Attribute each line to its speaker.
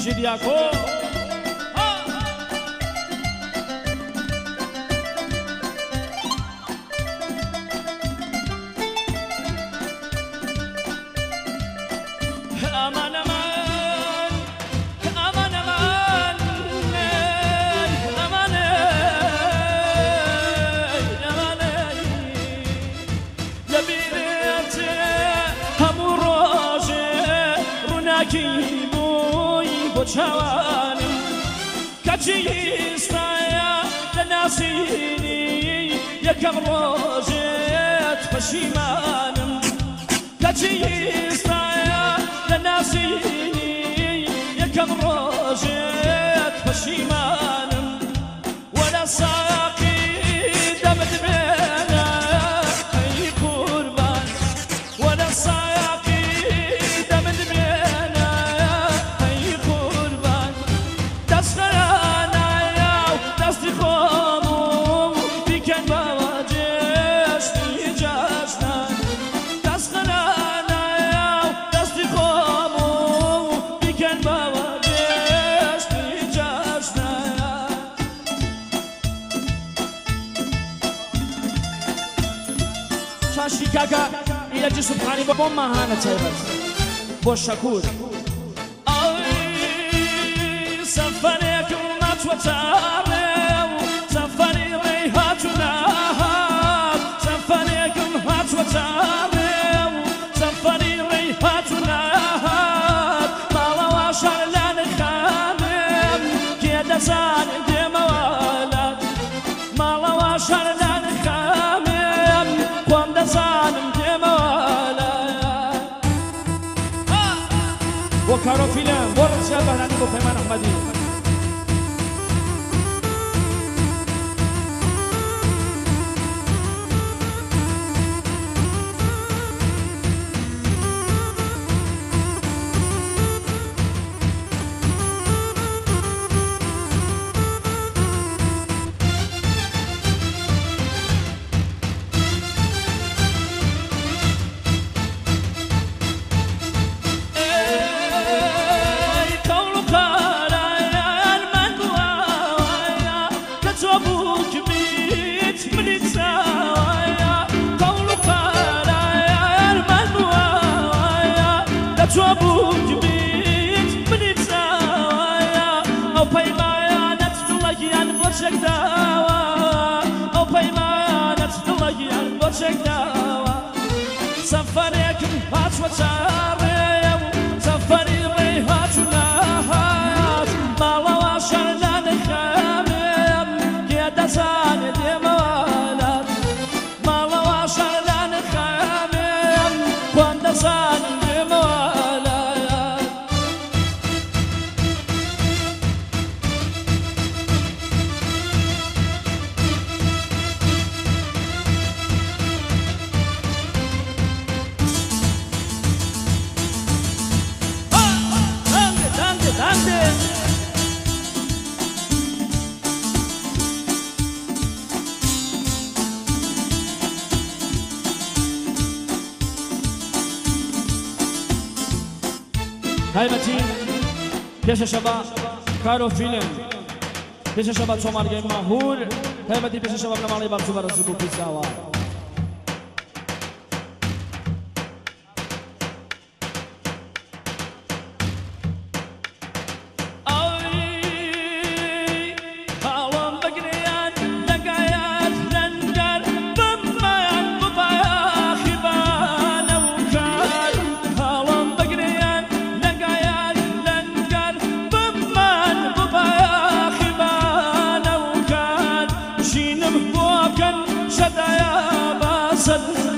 Speaker 1: ژیریاکۆ چوانم کەچی ئێستاە لە ناسینی یەکەم ڕۆژێت پەشیمانم کەچی ئێستاە لە ناسینی یەکەم ڕۆژێت پەشیمانم وەرە ساقی دەمت بێنە ئەی قوربان وەرە ساقی دەمت بێنە شیکاکە ئیرەجی سوبحانی بۆ ماهانە چایبەت بۆ شەکوور سەفەرێکم ماچوە چاڕێ و سەفەری ڕێی هاتوو ناهات سەفەرێکم هاتووە چاڕێ و سەفەری ڕێی هاتوو ناهات ماڵەوە شار لا نخامێم کێ دەزانێت دێمەوەلات ماڵەوە شار لا نخامێم خۆم دەزانم دێمەوەلات بۆ کارۆفیلم بۆ ڕزیار بەهرانی بۆ پەیمان ئەحمەدی سەفەرێکم هاتووە چاڕێ و سەفەری ڕێی هاتوو ناهات ماڵەوە شەر لا نخامێم کێ دەزانێت دێمەوەلات ماڵەوە شەر لا نخامێم خۆم دەزانم دێمەوەلات هایبەتی پێشە شەبا کارۆفیلم پێشە شەبا چۆمارگەی ماهور هایبەتی پێشە شەبا لە ماڵی بارچوو بەرەزوو بوو پیساوە شدايا باسد